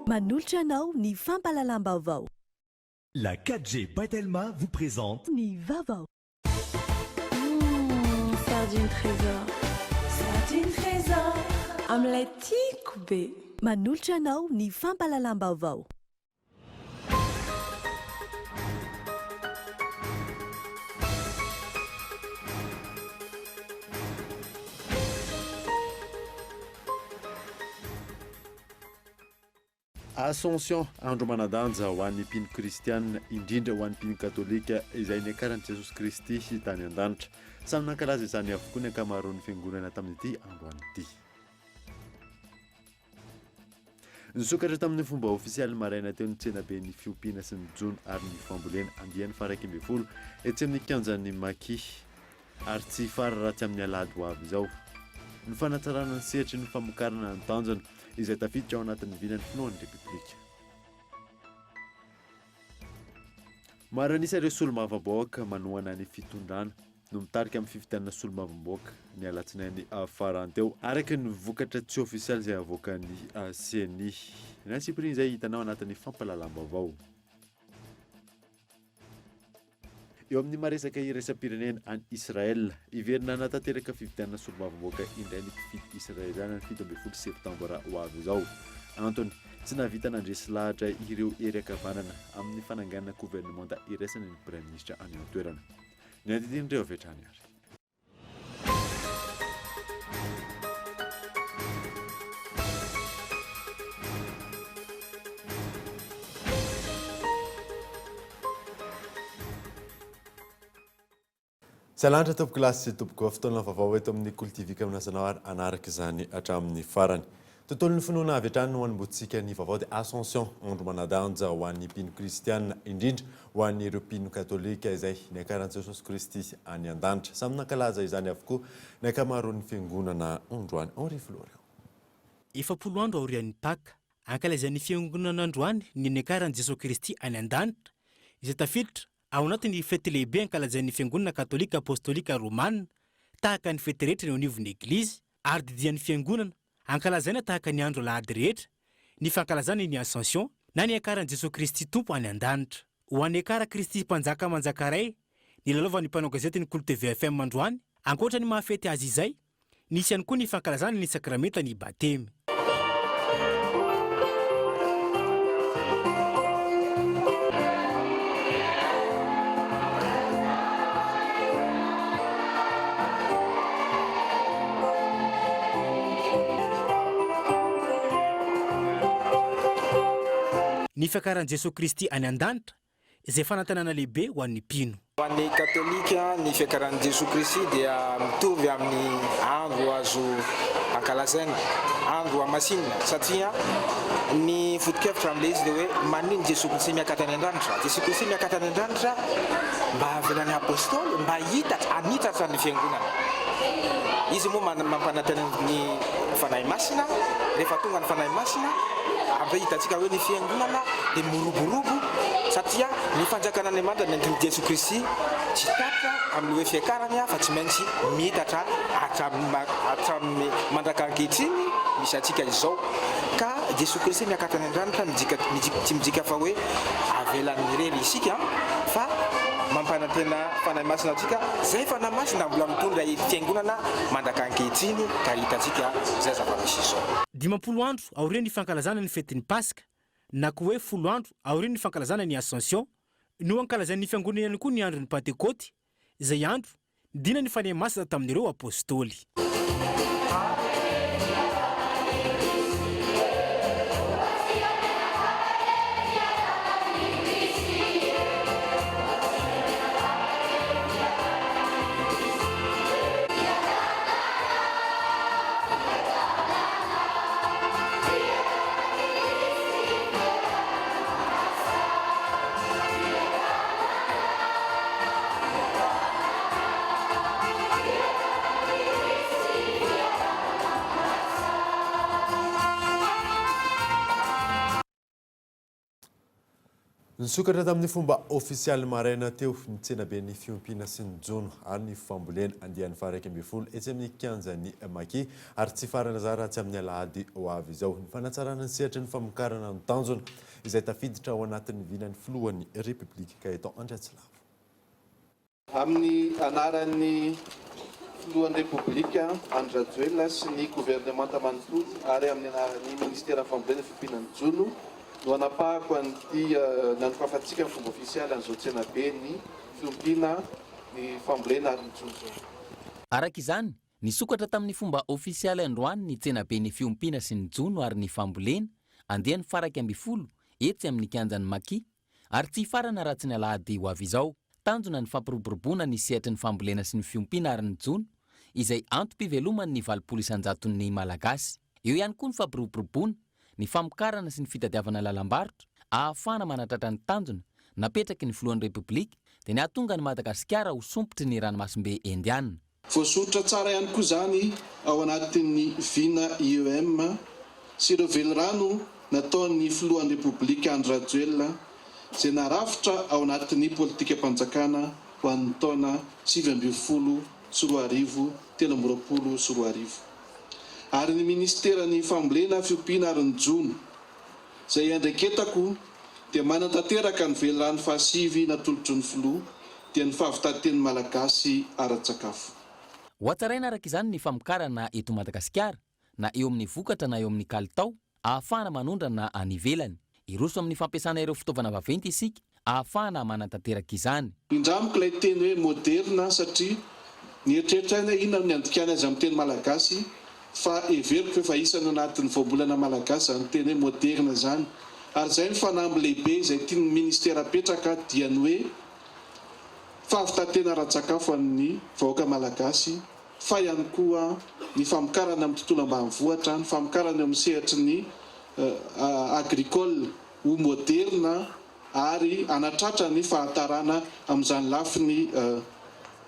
Manolotra anao ny fampalalam-baovao. La 4G By Telma vous présente Ny Vaovao. Sardine trésor. Sardine trésor. Omelette tiako be. Manolotra anao ny fampalalam-baovao. Ascension andro manadanja ho an'ny mpino kristianina indrindra ho an'ny mpino katolika izay niakaran'i Jesosy Kristy tany an-danitra. Samy nankalaza izany avokoa ny ankamaroan'ny fiangonana tamin'ity androany ity. Nisokatra tamin'ny fomba ofisialy maraina teo ny tsenabe ny fiompiana sy ny jona ary ny fambolena andian'ny faraky amby folo etsy amin'ny kianjan'ny maki ary tsy fara ratsy amin'ny alady ho avy izao. Ny fanatsarana ny sehatry ny famokarana ny tanjona izay tafiditra ao anatin'ny vilan'ny finoan'ny repoblika. Maro anisa ireo solombavambaoaka manohana ny fitondrana no mitarika amin'ny fifidianana solombavambaoaka ny alatsinainy faranteo araka ny vokatra tsy ofisialy izay avoakan'ny CNI. Ny Sipri izay hitanao anatin'ny fampalalam-baovao. Eo amin'ny maresaka iraisam-pirenena any Israel, iverina natanteraka fifidianana solombavambaoka indray ny mpifidy Israeliana ny 17 septambra ho avy izao. Antony tsy navita nandresy lahatra ireo hery-akavanana amin'ny fananganana gouvernemanta iraisana ny Prime Ministre any an-toerana. Ny andidin'ireo avy hatrany ary. Salantra tompoko lasy sy tompoko fotoana vaovao eto amin'ny Kolo Tv kaminazanao ary anaraka izany hatramin'ny farany. Tontolon'ny finoana avy hatrany no hanomboantsika ny vaovao de Ascension andro manadanja ho an'ny mpino kristianina indrindra ho an'ireo mpino katolika izay niakaran'i Jesosy Kristy any an-danitra. Samy nankalaza izany avokoa ny ankamaroan'ny fiangonana androany. Henri Florent. Efa 10 andro aorian'ny Pâques ankalazan'ny fiangonana androany ny niakaran'i Jesosy Kristy any an-danitra izay tafiditra ao anatin'ny fety lehibe ankalazan'ny fiangonana katolika apostolika romana tahaka ny fety rehetra ny anivon'ny eglizy ary didian'ny fiangonana ankalazaina tahaka ny andro alahady rehetra ny fankalazana ny Ascension na ny akaran'i Jesosy Kristy tompo any an-danitra. Ho an'ny akara Kristy mpanjaka manjakaray ny lalaovan'ny mpanao gazety ny Kolo TV FM androany ankoatra ny mahafety azy izay nisy ihany koa ny fankalazana ny sakramenta ny batemy. Ny fiakaran'i Jesosy Kristy any an-danitra izay fanantenana lehibe ho an'ny mpino. Ho an'ny katolika ny fiakaran'i Jesosy Kristy dia mitovy amin'ny andro azo ankalazaina, andro amasinina satria ny foto-kevitra amin'ilay izy dia hoe manino Jesosy Kristy miakatra any an-danitra. Jesosy Kristy miakatra any an-danitra mba havelany apôstôly mba hanitatra ny fiangonana. Izy moa mampanantena ny fanahy masina, rehefa tonga ny fanahy masina ambe hitantsika hoe ny fiangonana dia miroborobo satria ny fanjakana Andriamanitra ny antony Jesosy Kristy tsy tapitra amin'ny hoe fiakarany fa tsy maintsy mitatra hatramin'ny mandraka ankehitriny misy antsika izao. Ka Jesosy Kristy miakatra any an-danitra tsy mijika fa hoe avelan'ny rery isika fa mampanantena fanahy masina antsika zay fanahy masina mbola mitondra fiangonana mandraka ankehitriny ka hitantsika zay zava-misy izao. 10 andro aorian'ny fankalazana ny fetin'ny Pasika na koa hoe 10 andro aorian'ny fankalazana ny Ascension no ankalazan'ny fiangonana ihany koa ny andron'ny Pentekoty izay andro dina ny fanahy masina tamin'ireo apôstôly. Nisokatra tamin'ny fomba ofisialy maraina teo ny tsenabe ny fiompiana sy ny jono ary ny fambolena andian'ny faraika amby folo etsy amin'ny kianjan'ny Maki ary tsy farana zany raha tsy amin'ny alahady ho avy izao ny fanatsarana ny sehatra ny famokarana ny tanjona izay tafiditra ao anatin'ny vinan'ny filohan'ny Repoblika ka eto Andratsilavo. Amin'ny anaran'ny filohan'ny Repoblika Andrajoela sy ny gouvernemanta manontolo ary amin'ny anaran'ny ministera fambolena fiompiana ny jono no anapahako an'ity nanofafantsika ny fomba ofisialy an'izao tsenabe ny fiompiana ny fambolena ary ny jono. Araka izany, nisokatra tamin'ny fomba ofisialy androany ny tsenabe ny fiompiana sy ny jono ary ny fambolena andehan'ny faraika amby folo etsy amin'ny kianjan'ny Maki ary tsy farana raha tsy ny alahady ho avy izao. Tanjona ny fampiroboroboana ny sehatry ny fambolena sy ny fiompiana ary ny jono izay antom-pivelomany ny 20% malagasy. Eo ihany koa ny fampiroboroboana ny famokarana sy ny fitadiavana lalam-barotra ahafahana manatratra ny tanjona napetraky ny filohan'ny Repoblika dia nahatonga ny Madagasikara ho sompotry ny ranomasimbe indianina. Voasoratra tsara ihany koa zany ao anatin'ny vina IEM sy ireo velirano nataon'ny filohan'ny Repoblika Andrajoela izay narafitra ao anatin'ny politika mpanjakana ho an'ny taona 2020 sy 2030 sy 2020. Ary ny ministeran'ny fambolena fiompiana ary ny jono izay andreketako dia manatanteraka ny velirano fahasivy natolotry ny filoha dia ny fahavitaten'ny malagasy ara-tsakafo. Ho hatsaraina araka izany ny famokarana eto Madagasikara na eo amin'ny vokatra na eo amin'ny kalitao ahafahana manondra na any ivelany. Iroso amin'ny fampiasana ireo fitaovana vaventy isika ahafahana manatanteraka izany. Indramiko ilay teny hoe moderna satria ny eritreretraina inona ny andikana azy amin'ny teny malagasy fa everiko efa isany anatin'ny voambolana malagasy zany teny hoe moderna zany. Ary izay ny fanamby lehibe izay tian'ny ministera apetraka dia ny hoe fahavitatena ara-tsakafo amin'ny vahoaka malagasy fa ihany koa ny famokarana amin'ny tontolo ambanivohitra, ny famokarana amin'ny sehatry ny agricole ho moderna ary anatratra ny fahatarana amin'izany lafiny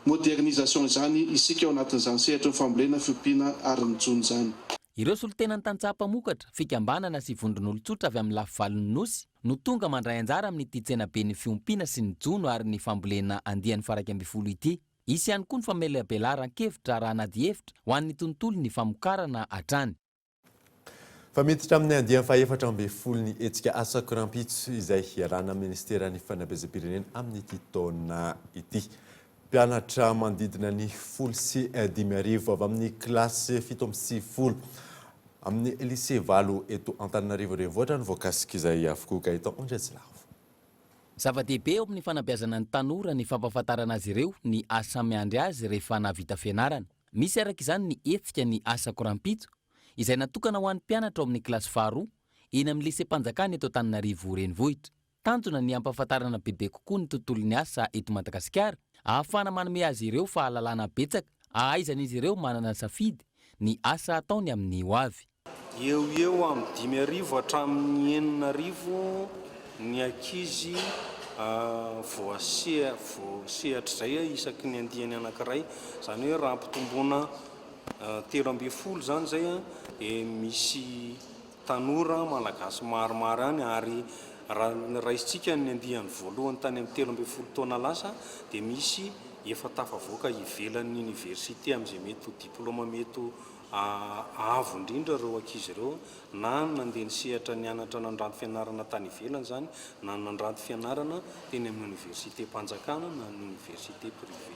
modernisation zany isika ao anatin'izany sehatra ny fambolena fiompiana ary ny jono zany. Ireo solontenany tantsaha-pamokatra, fikambanana sy vondron'olon-tsotra avy amin'ny lafivalon'ny nosy no tonga mandray anjara amin'ny ity tsenabe ny fiompiana sy ny jono ary ny fambolena andian'ny faraika amby folo ity. Isy ihany koa ny famelabelaran-kevitra raha nady hevitra ho an'ny tontolo ny famokarana hatrany. Famiditra amin'ny andian'ny fahaefatra amby folo ny hetsika asa korampitso izay iarana ministeran'ny fanabeazam-pirenena amin'ity taona ity. Mpianatra mandidina ny 15 avy amin'ny kilasy 7 amin'ny lycée Vaovao eto Antananarivo renivohitra ny voakasika izay avokoa ka eto Andratsilavo. Zava-dehibe eo amin'ny fanabeazana ny tanora ny fampahafantarana azy ireo ny asa miandry azy rehefa navita fianarana. Misy araka izany ny etsika ny asa korampitso izay natokana ho an'ny mpianatra ao amin'ny kilasy faharoa eny amin'ny lycée Mpanjakana eto Antananarivo renivohitra. Tanjona ny ampahafantarana bebe kokoa ny tontolon'ny asa eto Madagasikara ahafahana manome azy ireo fahalalana betsaka ahaizan'izy ireo manana safidy ny asa ataony amin'ny ho avy. Eo amin'ny 5,000 hatramin'ny 9,000 ny ankizy voasehatra izay isaky ny andiany anankiray. Zany hoe raha ampitomboana 13 zany zay dia misy tanora malagasy maromaro any ary raha isitsika ny andiany voalohany tany amin'ny 13 taona lasa dia misy efa tafavoaka ivelan'ny université amin'izay mety ho diplôma mety avo indrindra ireo ankizy ireo na nandeha nisehatra nianatra nandranto fianarana tany ivelany zany na nandranto fianarana teny amin'ny université Mpanjakana na ny université privé.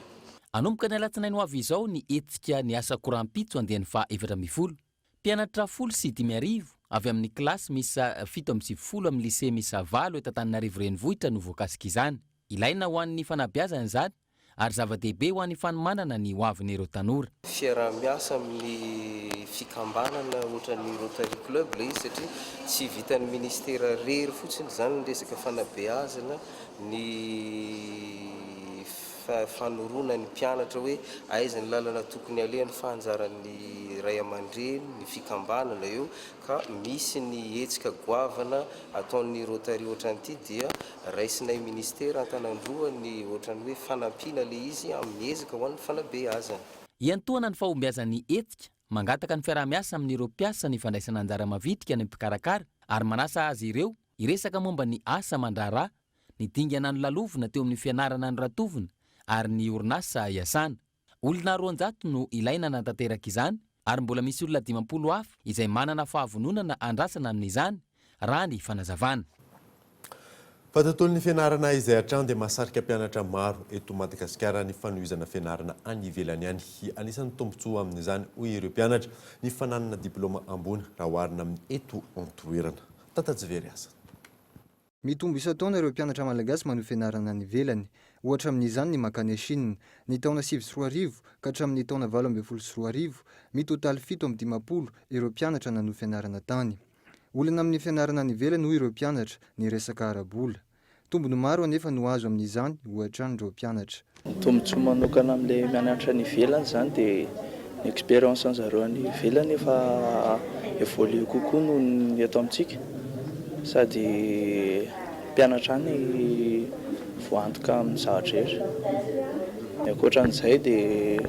Anomboka ny alatsinainy ho avy izao ny etsika ny asa korampitso andian'ny faha-17. Mpianatra 15 avy amin'ny kilasy misa 7 amin'ny lycée misa Vaovao eto Antananarivo renivohitra no voakasika izany. Ilaina ho an'ny fanabeazana izany ary zava-dehibe ho an'ny fanomanana ny ho avin'ireo tanora. Fiarah-miasa amin'ny fikambanana ohatra ny Rotary Club ilay izy satria tsy vitan'ny ministera rery fotsiny zany ny resaka fanabeazana ny fanorona ny mpianatra hoe aiza ny lalana tokony alehany fahanjaran'ny ray aman-dreny ny fikambanana eo ka misy ny hetsika goavana ataon'ny Rotary ohatran'ity dia raisinay ministera an-tanandroa ny ohatran'ny hoe fanampiana le izy amin'ny ezaka ho an'ny fanabeazana. Iantoana ny fahombiazan'ny etsika mangataka ny fiarah-miasa amin'ireo mpiasa ny fandraisana anjara mavitrika ny mpikarakara ary manasa azy ireo iresaka momba ny asa mandraharaha nidingana ny lalovina teo amin'ny fianarana ny ratovina ary ny orinasa iasana. Olona 200 no ilaina nantanteraka izany ary mbola misy olona 50 hafa izay manana fahavononana andrasana amin'izany raha ny fanazavana. Fa tontolo ny fianarana izay hatrany dia mahasarika mpianatra maro eto Madagasikara ny fanohizana fianarana any ivelany ihany. Anisan'ny tombontsoa amin'izany hoy ireo mpianatra ny fananana diplôma ambony raha oharina amin'ny eto antoerana. Tatajivery asa. Mitombo isa-taona ireo mpianatra malagasy manohy fianarana any ivelany. Ohatra amin'izany ny makany Chine, ny taona 7 ka hatramin'ny taona 12 mitotaly 7 ireo mpianatra nanohy fianarana tany. Olana amin'ny fianarana any ivelany hoy ireo mpianatra ny resaka arabola. Tombony maro anefa no azo amin'izany ohatra ireo mpianatra. Ny tombontsoa manokana amin'ilay mianatra any ivelany zany dia ny expérience an'zareo any ivelany efa évolue kokoa noho ny eto amintsika. Sady mpianatra any voantoka amin'ny zavatra rehetra. Ankoatran'izay dia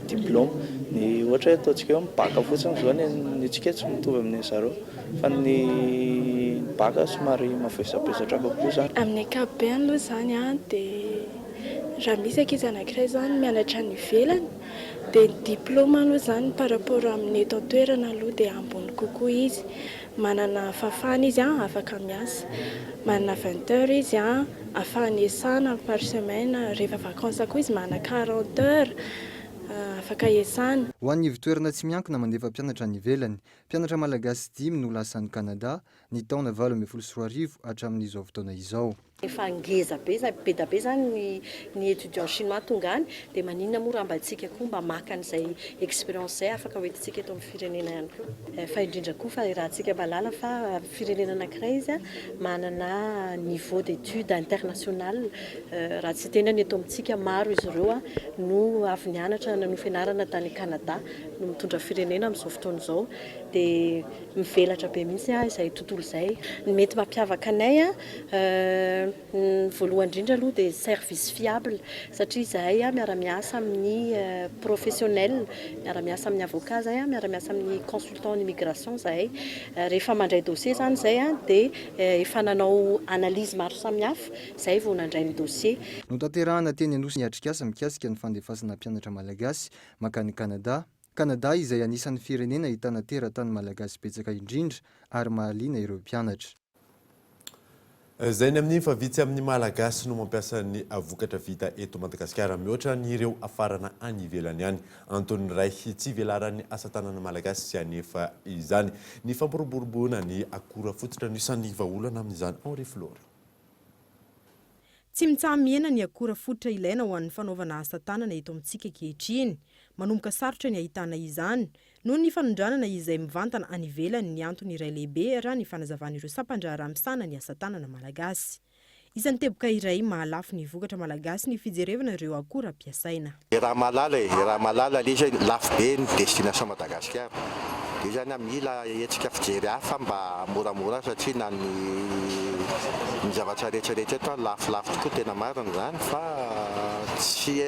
diplôma. Ny ohatra hoe ataontsika hoe baka fotsiny zao ny antsika tsy mitovy amin'ny zareo. Fa ny baka somary mavesabesatra kokoa zany. Amin'ny ankapobeny aloha zany dia raha misy ankizy anankiray zany mianatra any ivelany dia diplôma aloha zany par rapport amin'ny eto an-toerana aloha dia ambony kokoa izy. Manana fafana izy afaka miasa, manana 20 heures izy afahany iasana par semaine, rehefa vacances koa izy manana 40 heures afaka iasana. Ho an'ny ivitoerana tsy miankina mandefa mpianatra any ivelany, mpianatra malagasy 5 no lasa any Kanada ny taona 2024 hatramin'izao fotoana izao. Efa ngeza be zany ny étudiant chinois tonga any dia maninona moa raha mba antsika koa mba maka an'izay expérience zay afaka hoentintsika eto amin'ny firenena ihany koa. Fa indrindra koa fa raha antsika malala fa firenena anankiray izy manana niveau d'études international. Raha tsy tenany eto amintsika maro izy ireo no avy nianatra nanohy fianarana tany Canada no mitondra firenena amin'izao fotoana izao dia mivelatra be mihitsy izay tontolo izay. Mety mampiavaka anay voalohany indrindra aloha dia service fiable satria izahay miara-miasa amin'ny professionnel, miara-miasa amin'ny avocat zahay, miara-miasa amin'ny consultant en immigration zahay. Rehefa mandray dossier zany zay dia efa nanao analyse maro samihafa zay vao nandray ny dossier. Notanterahana teny Anosy niatrikasa mikasika ny fandefasana mpianatra malagasy makany Canada. Canada izay anisan'ny firenena ahitana teratany malagasy betsaka indrindra ary mahaliana ireo mpianatra. Zay ny amin'ny fa vitsy amin'ny malagasy no mampiasa ny vokatra vita eto Madagasikara mihoatra ny ireo afarana any ivelany ihany. Antony iray tsy velaran'ny asa tanana malagasy sy anefa izany ny fampiroboroboana ny akora fototra ny isan'ny vahaolana amin'izany Henri Flora. Tsy mitsaha-miena ny akora fototra ilaina ho an'ny fanaovana asa tanana eto amintsika ankehitriny. Manomboka sarotra ny ahitana izany noho ny fanondranana izay mivantana any ivelany ny antony iray lehibe raha ny fanazavan'ireo sapandraha ramosana ny asa tanana malagasy. Isan'ny teboka iray mahalafo ny vokatra malagasy ny fijerevana ireo akora ampiasaina. Raha malala ilay izy lafo be ny destination Madagasikara. Dia zany mila etsika fijery hafa mba moramora satria na ny zavatra rehetrarehetra eto lafo tokoa tena marina zany fa tsy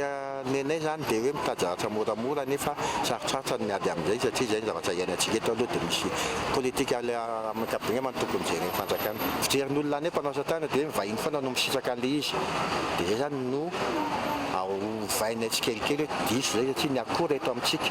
nenay zany dia hoe mitady zavatra moramora nefa sarotsarotsa ny miady amin'izay satria zay ny zavatra iainantsika eto aloha dia misy politika ankapobeny manontoko mijery ny fanjakana. Fijerin'olona any mpanao asa tanana dia mivahiny foana no misisaka an'ilay izy. Dia zay zany no vaina tsikelikely hoe diso zay satria ny akora eto amintsika.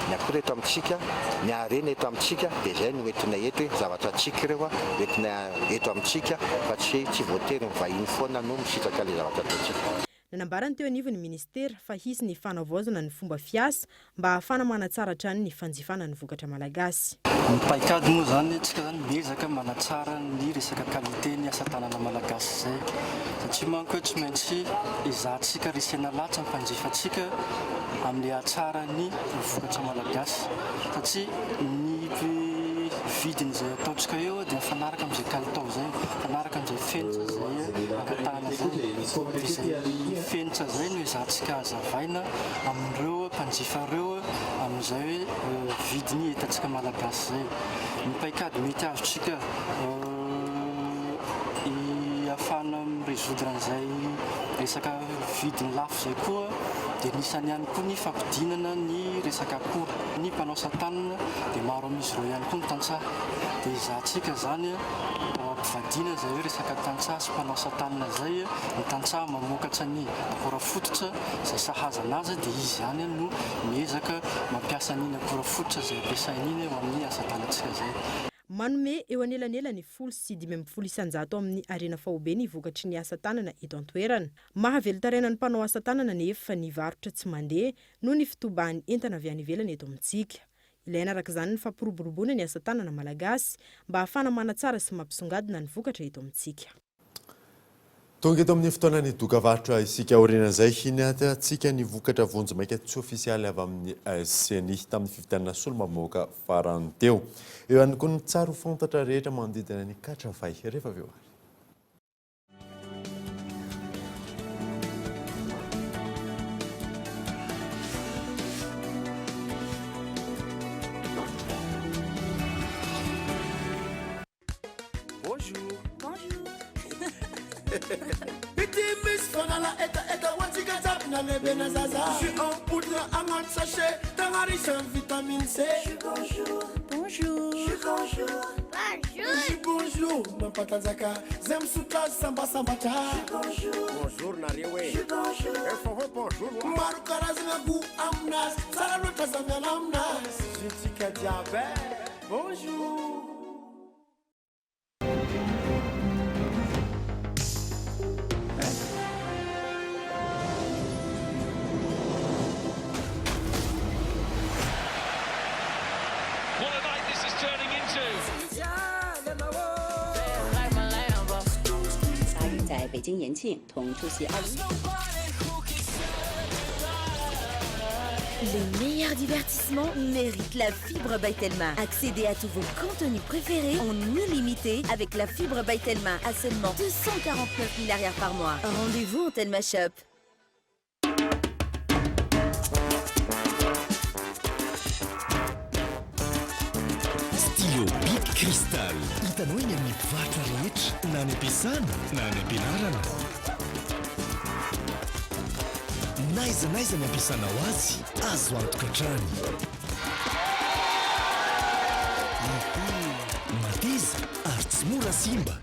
Ny akora eto amintsika, ny harena eto amintsika dia zay no entina eto hoe zavatra tsika ireo entina eto amintsika fa tsy voatery mivahiny foana no misisaka ilay zavatra ataontsika. Nanambarany teo anivon'ny ministera fa hisy ny fanavaozana ny fomba fiasa mba ahafana manatsara hatrany ny fanjifana ny vokatra malagasy. Ny paikady moa zany antsika zany miezaka manatsara ny resaka qualité ny asa tanana malagasy zay. Satria manko hoe tsy maintsy izahantsika resena latsa ny mpanjifantsika amin'ny ahatsara ny vokatra malagasy. Satria ny vidiny izay ataontsika eo dia mifanaraka amin'izay kalitao zay, mifanaraka amin'izay fenitra zay ankatahana zay. Fenitra zay no izahantsika hazavaina amin'ireo mpanjifareo amin'izay hoe vidiny hitantsika malagasy zay. Ny paikady mety azontsika ahafana miresoudre an'izay resaka vidiny lafo zay koa dia nisany ihany koa ny fampidinana ny resaka akora. Ny mpanao asa tanana dia maro amin'izy ireo ihany koa ny tantsaha. Dia izahantsika zany ampivadiana zay hoe resaka tantsaha sy mpanasa tanana zay ny tantsaha mamokatra ny akora fototra zay sahaza anazy dia izy ihany no miezaka mampiasa n'iny akora fototra zay ampiasain'iny eo amin'ny asa tanantsika zay. Manome eo anelanelany 10 isanjato amin'ny arena fahobe ny vokatry ny asa tanana eto an-toerana. Mahavelon-taraina ny mpanao asa tanana nefa ny varotra tsy mandeha noho ny fitobany entana avy any ivelany eto amintsika. Ilaina araka izany ny fampiroboroboana ny asa tanana malagasy mba ahafana manatsara sy mampisongadina ny vokatra eto amintsika. Tonga eto amin'ny fotoana ny dokavarotra isika aoriana izay hinatatsika ny vokatra vonjomaika tsy ofisialy avy amin'ny CNI tamin'ny fividianana solomamoaka farany teo. Eo ihany koa ny tsara ho fantatra rehetra manodidina ny katrafay rehefa avy eo ary. Jus en poudre en sachet, dans riche en vitamine C. Bonjour, bonjour, bonjour, bonjour, bonjour, ma patanzaka, zem suka samba samba cha. Bonjour, bonjour nariwe. Bonjour, bonjour. Maru karazna gu amnas, salalo tazamya namnas. Jitika diabet. Bonjour. Le meilleur divertissement mérite la fibre By Telma. Accédez à tous vos contenus préférés en illimité avec la fibre By Telma à seulement 249 000 par mois. Rendez-vous en Telma Shop. Stylo Big Crystal. Hitanao eny amin'ny mpivarotra rehetra na any am-piasana na any am-pianarana. Naiza ny ampiasanao azy, azo antoka hatrany. Mateza ary tsy mora simba.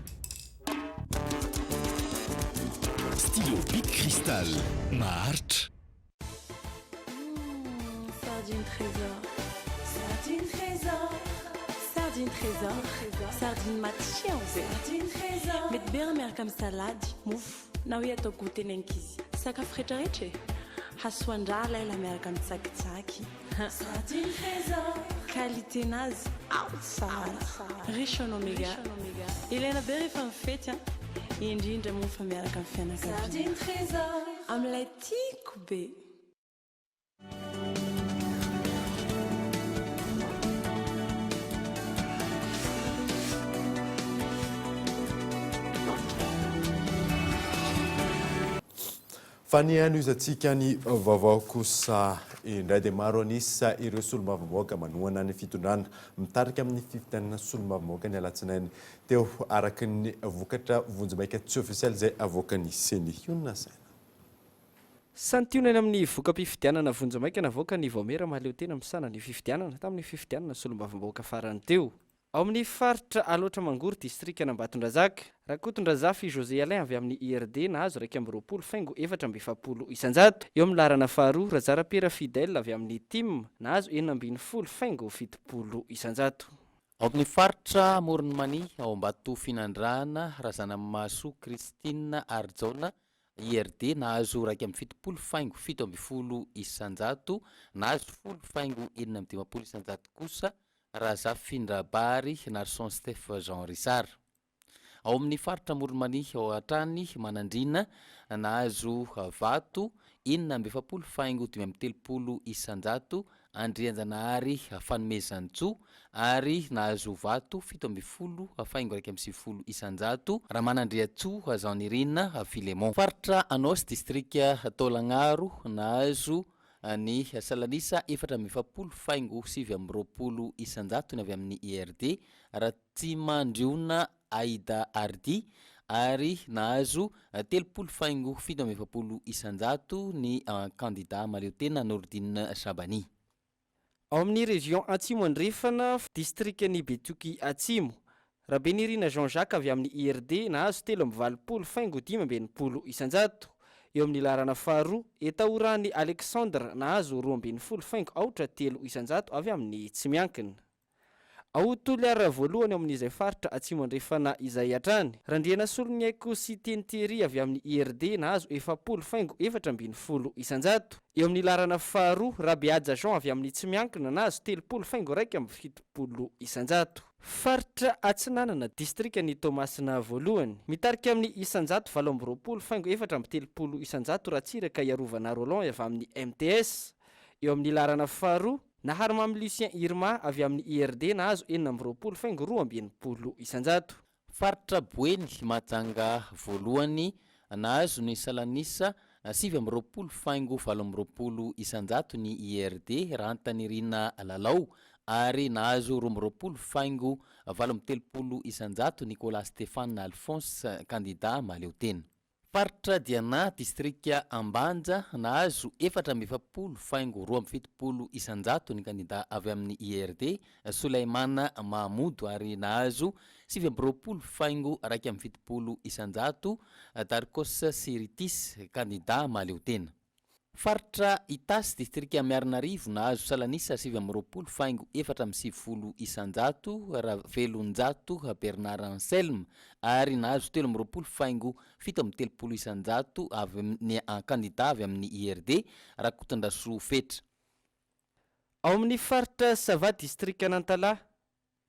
Stylo Big Crystal, maharitra. Sardine trésor. Sardine trésor. Sardine trésor. Sardine matchiao. Sardine trésor. Mety be miaraka amin'ny salady, mofo. Na hoe atao goûter n'ankizy. Sakafo rehetrarehetra. Hasoandrala ela miaraka amin'ny tsakitsaky. Sardine trésor. Qualité nazy ao tsara. Riche en oméga. Ilaina be rehefa mifety indrindra mofa miaraka amin'ny fianakaviana. Sardine trésor. Amin'ilay tiako be. Fa ny anoizatsika ny vaovao kosa indray dia maro anisa ireo solombavamboaka manohana ny fitondrana mitarika amin'ny fividianana solombavamboaka ny alatsinainy teo araka ny vokatra vonjomaika tsy ofisialy izay avoakany CNI. Ionona saina. Santionana amin'ny voka-pifidianana vonjomaika navoaka ny Vaomera mahaleo tena misana ny fifidianana tamin'ny fifidianana solombavamboaka farany teo. Ao amin'ny faritra Aloatra Mangory distrika Ambatondrazaka, Rakotondrazafy José Alain avy amin'ny IRD nahazo 220,470 isanjato. Eo amin'ny larana faharoa Razarapera Fidèle avy amin'ny TIM nahazo 420,70 isanjato. Ao amin'ny faritra Moronmani ao Ambato Finandrana Razana Maso Christine Arjona IRD nahazo 270,70 isanjato, nahazo 10,450 isanjato kosa Raza Findrabary Narson Steph Jean Rissard. Ao amin'ny faritra Moronmani ao Atrany Manandrina nahazo vato 470,530 isanjato, Andrianjanahary Fanomezantso ary nahazo vato 70,150 isanjato, Ramanandriatso Jean-Nirina Filemon. Faritra Anos distrika Tolagnaro nahazo ny Salanisa 470,720 isanjato ny avy amin'ny IRD, Ratsimandriona Aida Ardi ary nahazo 30,720 isanjato ny candidat maleo tena Nordine Sabani. Ao amin'ny région Atsimo Andrefana distrikany Betoky Atsimo, raha Benirina Jean-Jacques avy amin'ny IRD nahazo 3,20 isanjato. Eo amin'ny larana faharoa Etaorany Alexandre nahazo 2,3 isanjato avy amin'ny tsy miankina. Ao Toliara voalohany amin'izay faritra atsimo andrefana izay hatrany. Randriana Solonyaiko sy Tenitery avy amin'ny IRD nahazo 4,40 isanjato. Eo amin'ny larana faharoa Rabeadja Jean avy amin'ny tsy miankina nahazo 3,70 isanjato. Faritra Atsinanana distrikany Tomasina voalohany mitarika amin'ny isanjato 20,40 isanjato Ratsiraka Iarovana Roland avy amin'ny MTS. Eo amin'ny larana faharoa Naharimamy Lucien Irma avy amin'ny IRD nahazo 4,20 isanjato. Faritra Boeny Majanga voalohany nahazo ny Salanisa 7,20 isanjato ny IRD raha Antanirina Lalao ary nahazo 2,30 isanjato Nicolas Stéphane Alphonse candidat maleo tena. Faritra Diana distrika Ambanja nahazo 4,20 isanjato ny candidat avy amin'ny IRD Souleymana Mahmoud ary nahazo 7,20 isanjato Darkos Siritis candidat maleo tena. Faritra Itasy distrika Miarinarivo nahazo Salanisa 7,40 isanjato Ravelonjato Bernard Anselme ary nahazo 3,70 isanjato avy amin'ny candidat avy amin'ny IRD Rakotondraso Fetra. Ao amin'ny faritra Sava distrika Nantala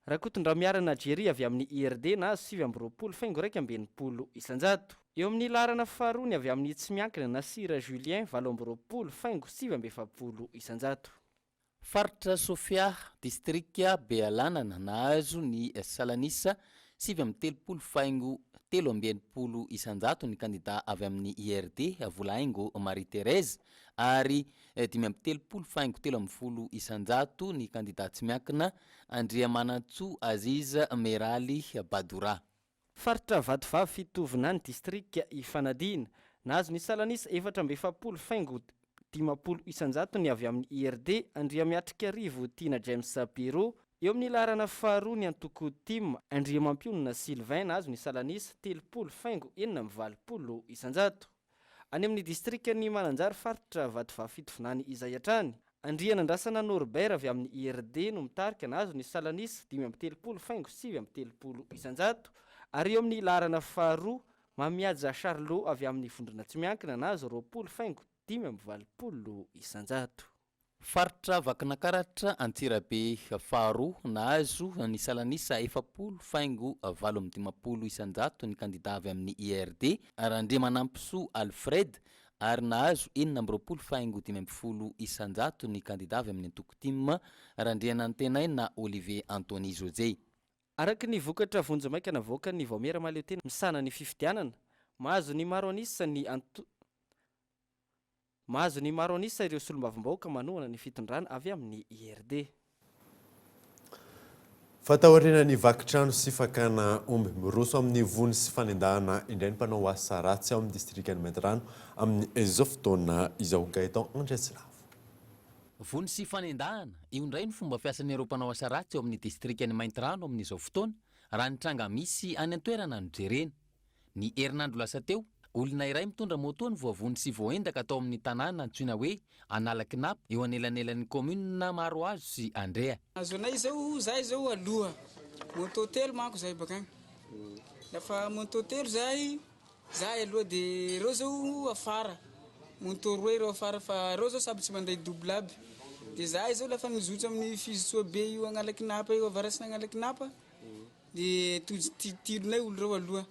Rakotondramiarana Algeria avy amin'ny IRD nahazo 7,20 isanjato. Eo amin'ny larana faharony avy amin'ny tsy miankina Nasira Julien 20,70 isanjato. Faritra Sofia distrika Bealanana nahazo ny Salanisa 7,30 isanjato ny candidat avy amin'ny IRD Volaingo Marie Thérèse ary 5,30 isanjato ny candidat tsy miankina Andriamanantso Aziz Merali Badoura. Faritra Vatovavy Fitovinany distrika Ifanadina nahazo ny Salanisa 4,50 isanjato ny avy amin'ny IRD Andriamiatrika Rivo Tina James Sapiro. Eo amin'ny larana faharoa ny Antoko Tim Andriamampionina Sylvain nahazo ny Salanisa 3,40 isanjato. Any amin'ny distrika ny Mananjary faritra Vatovavy Fitovinany izay hatrany Andrianandrasana Norbert avy amin'ny IRD no mitarika nahazo ny Salanisa 5,70 isanjato. Ary eo amin'ny larana faharoa Mamiadja Charlot avy amin'ny Vondrona tsy miankina nahazo 2,50 isanjato. Faritra Vakinakaratra Antsirabe faharoa nahazo ny Salanisa 4,15 isanjato ny candidat avy amin'ny IRD Randriamanampiso Alfred ary nahazo 4,50 isanjato ny candidat avy amin'ny Antoko Tim Randrianantenaina Olivier Anthony José. Araka ny vokatra vonjamaika navoaka ny Vaomera maleo tena misana ny fifidianana mahazo ny maro anisa ireo solombavambahoaka manohana ny fitondrana avy amin'ny IRD. Fataoriana ny vakitrano sy fakana omby miroso amin'ny vony sy fanendahana indray ny mpanao asa ratsy ao amin'ny distrikany Maintirano amin'ny izao fotoana izao Gaëtan Andreslavo. Vony sy fanendahana io indray ny fomba fiasan'ireo mpanao asa ratsy ao amin'ny distrikany Maintirano amin'izao fotoana raha ny tranga misy any an-toerana no jerena. Ny herinandro lasa teo olona iray mitondra moto ny voavony sy voaendaka atao amin'ny tanàna antsoina hoe Analakinapo eo anelanelan'ny commune maro azo sy Andrea. Azonay zao zay zao aloha moto telo manko zay bakany. Lafa moto telo zay aloha de reo zao afara. Moto roe reo afara fa reo zao samy tsy manday double aby. De zay zao lafa mizotra amin'ny fizotra be io Analakinapo io avarasina Analakinapo de tilonay olo reo aloha.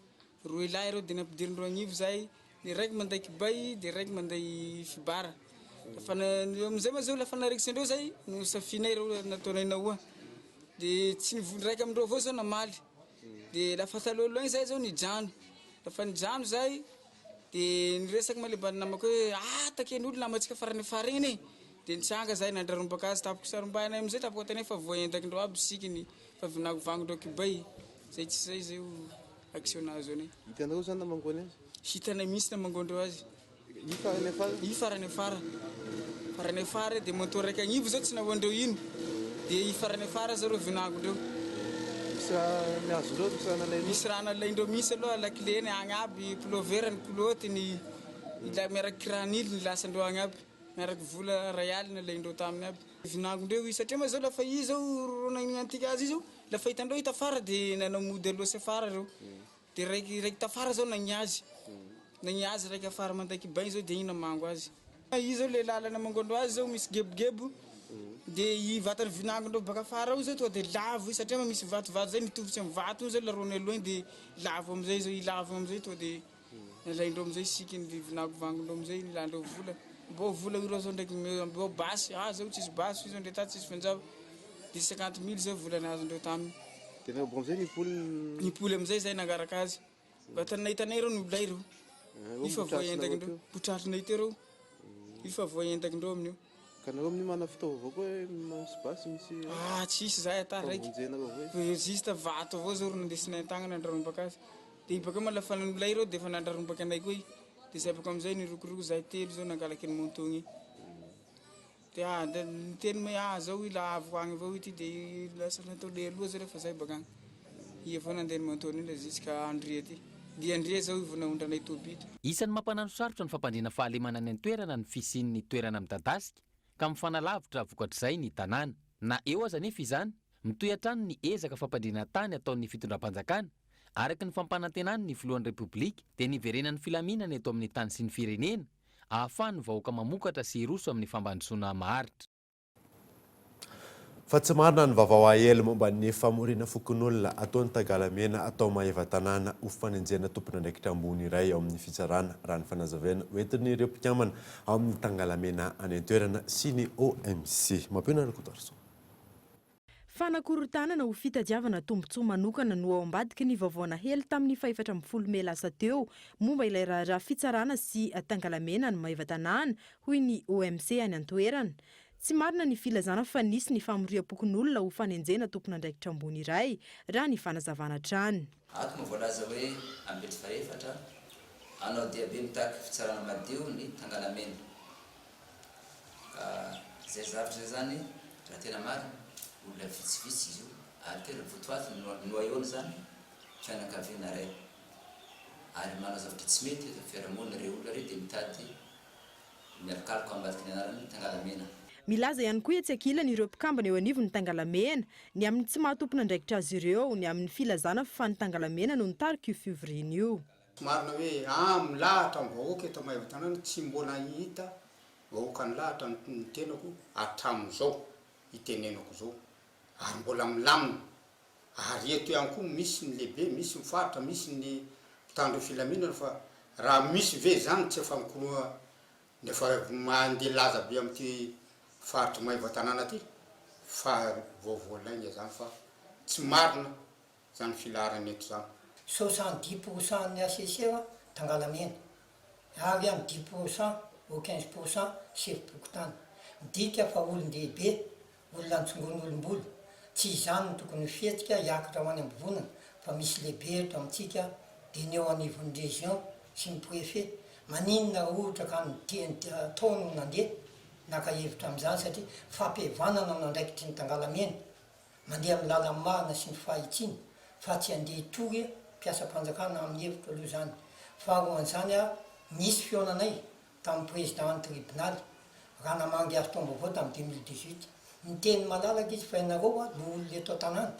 Roe lahy reo de nampidirindreo agnivo zay, ny raiky manday kibay de raiky manday fibara. Lafa amizay ma zao lafa narikisandreo zay no safinay reo nataonay naoa. De tsy nivony raiky amindreo avao zao namaly. De lafa talolo igny zay zao nijano. Lafa nijano zay de niresaky malebany namako hoe taken'olo namatsika farany afara igny. De nitsanga zay nandrarombaka azy tapoko sarombayanay amizay tapoko atanay fa voaendakindreo aby sikiny fa vinagovangodreo kibay. Zay tsy zay zay action azo anay. Hitanao zany namangony azy? Hitanay misy namangondreo azy. I farany afara? I farany afara. Farany afara de moto raiky agnivo zao tsy nahoandreo ino. De i farany afara zao reo vinagondreo. misy azondreo misy raha nalaindreo misy aloha lakileny agny aby ploverany pilotiny miaraky kiranily ny lasandreo agny aby miaraky vola raialy nalaindreo taminy aby vinagondreo satria ma zao lafa i zao ronanantika azy izao lafa hitandreo hita fara dia nanamody aloha sy afara reo dia raiky tafara zao nagniazy raiky afara mandaiky bain zao dia iny namango azy i zao le lalana mangondo azy zao misy gebogebo dia i vatany vinagondreo baka afara ao zao tonga dia lavo satria ma misy vatovato zay mitovitsy amin'ny vato io zao larony aloha dia lavo amizay zao ilavo amizay tonga dia nalaindreo amizay sikiny vinagondreo amizay nilandreo vola mbô vola io zao ndraiky mbô basy zao tsisy basy zao ndray tsisy fanjava dia 50 000 zao vola nazondreo taminy tena bon zay nipoly amizay zay nagaraka azy vatany hitanay reo niolay reo ifa voaendakindreo potralinay teo reo ifa voaendakindreo amin'io kanareo amin'ny mana fitaova avao koa misy basy misy tsisy zay ata raiky juste vato avao zao ro nandesinay an-tagna nandrarombaka azy dia baka ma lafa nolay reo dia efa nandrarombaka anay koa dia zay baka amizay nirokoroko zahay telo zao nangalaky ny montogny dia niteny ma zao i lavo agny avao ity dia lasa natao le aloha zao rehefa zay baka agny i avao nandeha ny montogny iny jusqu'à andria ty dia andria zao ivona ondranay tobita isan'ny mampanano sarotra ny fampandriana fahalemana ny antoerana ny fisian'ny toerana midadasika ka mifanalavitra vokatr'izay ny tanàna na eo aza nefa izany mitoy hatrany ny ezaka fampandriana tany ataon'ny fitondram-panjakana araky ny fampanantenany ny filohan'ny repoblika dia niverenan'ny filaminana eto amin'ny tany sy ny firenena ahafahany vahoaka mamokatra sy hiroso amin'ny fambandrosoana maharitra fa tsy marina ny vaovao ahely momba ny famorina fokon'olona ataon'ny tagalamena atao maeva tanàna ho fanenjena tompon'andraikitra ambony iray ao amin'ny fitsarana raha ny fanazavana hoentin'ny ireo mpikambana ao amin'ny tangalamena any an-toerana sy ny OMC mampiona rakotarso fanakorontanana ho fitadiavana tombotsoa manokana no ao ambadiky ny vaovaona hely tamin'ny 17 Mey lasa teo momba ilay raharaha fitsarana sy tangalamena ny maeva tanàna hoy ny OMC any an-toerana tsy marina ny filazana fa nisy ny famoriam-pokon'olona ho fanenjena tompon'andraikitra ambony iray raha ny fanazavana trany ato voalaza hoe ambetry faefatra anao dia be mitaky fitsarana madio ny tangalamena ka zay zavatra zay zany raha tena marina olona vitsivitsy izy io ary tena votoato noaihona zany fianakaviana ray ary manao zavatra tsy mety fiarahamonina reo olona reo dia mitady mialokaloka ambadiky ny anarany tangalamena milaza ihany koa etsy ankilany ireo mpikambana eo anivony tangalamena ny amin'ny tsy mahatompon''andraikitra azy ireo ny amin'ny filazana fa ny tangalamena no nitarika io fioviriana io marina hoe milahatra amin'ny vahoaka eto maeva tanàna tsy mbola hita vahoaka ny lahatra ny tenako hatramin'izao itenenako zao ary mbola milamina ary eto ihany koa misy ny lehibe misy mifaritra misy ny mpitandro filaminana fa raha misy ve zany tsy efa mikoloa nefa mandeha laza be amin'ity faritra maeva tanàna ty fa voavoalainga zany fa tsy marina zany filarana eto zany 70% ny ACC tangalamena avy amin'ny 10% au 15% sivy-pokotany midika fa olon-dehibe olona nitsongon'olom-boly tsy izany no tokony fihetsika hiakatra ho any ambovonana fa misy lehibe eto amintsika dia ny eo anivon'ny région sy ny préfet maninona ohatra ka taony nandeha nakahevitra amin'izany satria fampihavanana nandraikitry ny tangalamena mandeha amin'ny lalan'ny marina sy ny fahitsiny fa tsy andeha hitory mpiasa-panjakana amin'ny hevitra aloha zany faharoan'izany nisy fionanay tamin'ny président tribunal raha namangy azy tombo avao tamin'ny 2018 niteny malalaka izy fa ianareo no olona eto tanàna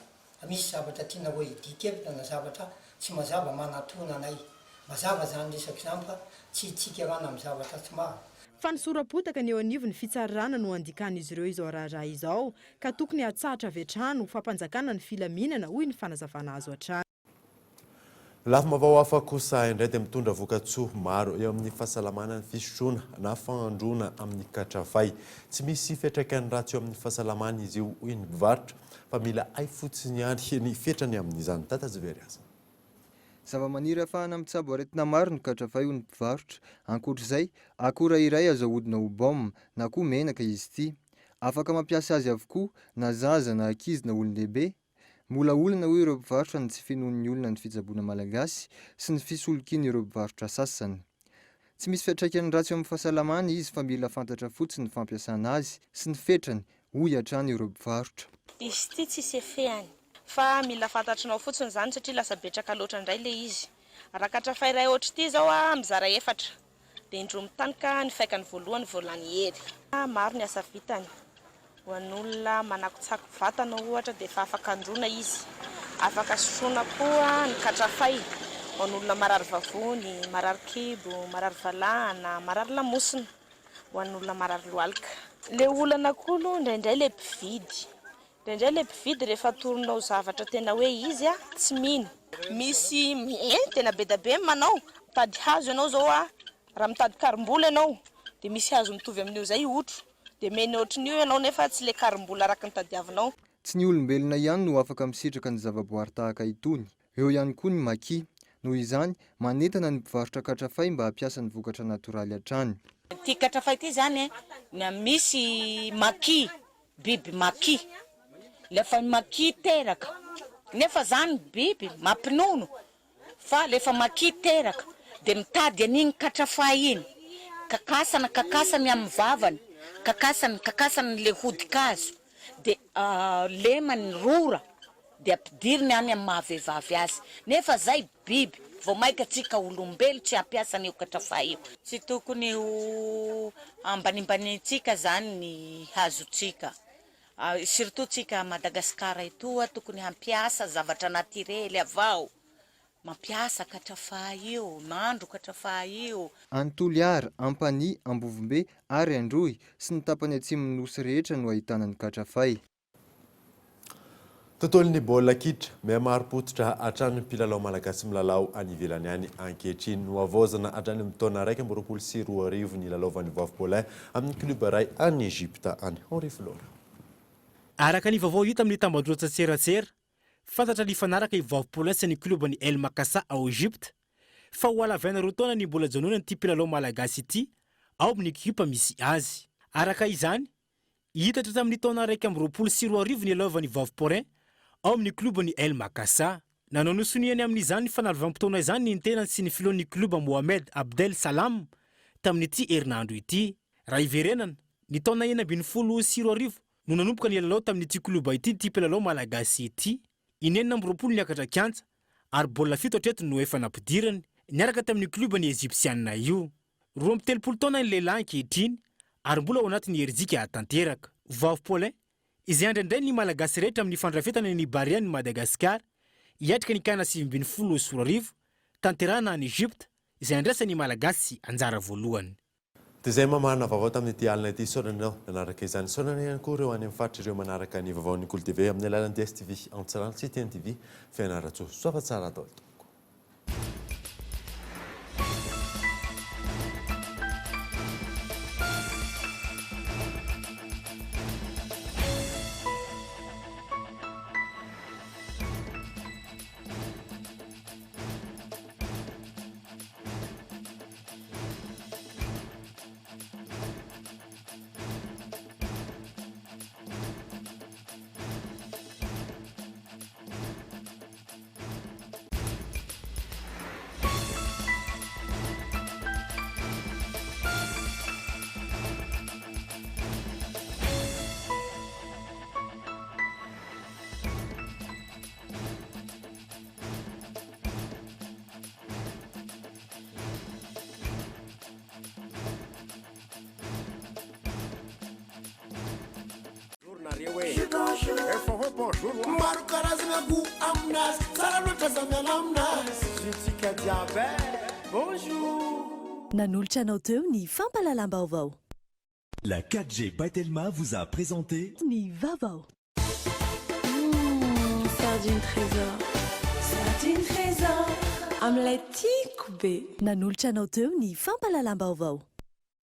misy zavatra tianareo hidikevitra na zavatra tsy mazava manatona anay mazava zany resaky zany fa tsy tsikarana amin'ny zavatra tsy maro fa ny sorapotaka ny eo anivony fitsarana no andikan'izy ireo izao raharaha izao ka tokony hatsahatra avy hatrany ho fampanjakana ny filaminana hoy ny fanazavana azo hatrany lafim-baovao hafa kosa indray dia mitondra vokatsoa maro eo amin'ny fahasalamana ny fisotroana na fandroana amin'ny katrafay tsy misy fiantraikany ratsy eo amin'ny fahasalamana izy io hoy ny mpivarotra fa mila hay fotsiny ihany ny fetrany amin'izany tatazivery aza zava-maniry ahafahana mitsabo aretina maro ny katrafay ho ny mpivarotra ankoatr'izay akora iray azahodina ho baoma na koa menaka izy ity afaka mampiasa azy avokoa na zaza na ankizy na olon-dehibe mola olona hoe ireo mpivarotra ny tsy finoan'ny olona ny fitsaboana malagasy sy ny fisolokiana ireo mpivarotra sasany tsy misy fiantraikany ratsy eo amin'ny fahasalamana izy fa mila fantatra fotsiny ny fampiasana azy sy ny fetrany hoy hatrany ireo mpivarotra izy ity tsisy efehany fa mila fantatrinao fotsiny zany satria lasa betraka loatra indray le izy. Rakatra fairay ohatry ity zao mizara 4 dia indro mitanika ny faikany voalohany voalany hery. Maro ny asa vitany ho an'olona manakotsako vatana ohatra dia efa afaka androna izy. Afaka sotroina koa ny katrafay ho an'olona marary vavony, marary kibo, marary valahana, marary lamosina, ho an'olona marary lohalika. Le olana kolo indraindray le mpividy. Indraindray le mpividy rehefa atoronao zavatra tena hoe izy tsy mino. Misy tena be da be manao mitady hazo ianao zao raha mitady karimbola ianao dia misy hazo mitovy amin'io zay otro dia meny ohatrin'io ianao nefa tsy le karimbola araka ny tadiavinao. Tsy ny olombelona ihany no afaka misitraka ny zavaboary tahaka itony. Eo ihany koa ny maki. Noho izany manentana ny mpivarotra katrafay mba hampiasa ny vokatra natoraly hatrany. Ty katrafay ity zany misy maki, biby maki. Lefa maki teraka. Nefa zany biby mampinono. Fa lefa maki teraka dia mitady an'iny katrafay iny. Kakasana amin'ny vavany. Kakasany le hodikazo. Dia lemany rora dia ampidiriny any amin'ny mahavehivavy azy. Nefa zay biby vao maika tsika olombelo tsy hampiasa an'io katrafay io. Tsy tokony ho ambanimbaniantsika zany ny hazotsika. Surtout tsika Madagasikara etoa tokony hampiasa zavatra natirely avao. Mampiasa katrafay io, mandro katrafay io. Antoliara, Ampani, Ambovombe ary Androy sy ny tapany atsimon'ny nosy rehetra no ahitana ny katrafay. Tontolon'ny baolina kitra mihamaro-pototra hatrany mpilalao malagasy milalao any ivelany any ankehitriny no avoazana hatrany amin'ny taona 2024 ny lalaovan'ny Vaovao amin'ny club iray any Egypta any Henri Flora. Araka ny vaovao hita amin'ny tambajotsa tserasera, fantatra ny fanaraka i Vaovao sy ny klubany El Makassa ao Egypta, fa ho alavaina roa taona ny mbola janonany ity mpilalao malagasy ity ao amin'ny ekipa misy azy. Araka izany, hitatra tamin'ny taona 2024 ny lalaovan'ny Vaovao ao amin'ny klubany El Makassa. Nanao nosoniany amin'izany ny fanalvam-potoana izany ny tenany sy ny filohan'ny kluba Mohamed Abdel Salam tamin'ity herinandro ity. Raha iverenana, ny taona 2024 no nanomboka ny lalao tamin'ity kluba ity ty mpilalao malagasy ity. Inenina amby 20 ny akatra kianja ary baolina 7 hatretiny no efa nampidirany niaraka tamin'ny klubany Egyptianina io. 23 taona ny lehilahy ankehitriny ary mbola ao anatin'ny herizika hatanteraka. Vaovao izay andraindray ny malagasy rehetra amin'ny fandrafetana ny Bariany Madagasikara hiatrika ny kana 2024 tanterana any Egypta izay andrasan'ny malagasy anjara voalohany. Izay mamahana vaovao tamin'ity alina ity sonanao nanaraka izany sonana ihany koa ireo any amin'ny faritra ireo manaraka ny vaovaon'ny Kolo TV amin'ny alalan'ny DSTV Antsarana sy TNTV fianaratsoa soafa tsara atao. Maro karazana goût aminazy tsara loatra zamiana aminazy jutsika jiaby bonjour. Nanolotra anao teo ny fampalalam-baovao. La 4G By Telma vous a présenté Ny Vaovao. Sardine trésor. Sardine trésor. Amilay tiako be. Nanolotra anao teo ny fampalalam-baovao.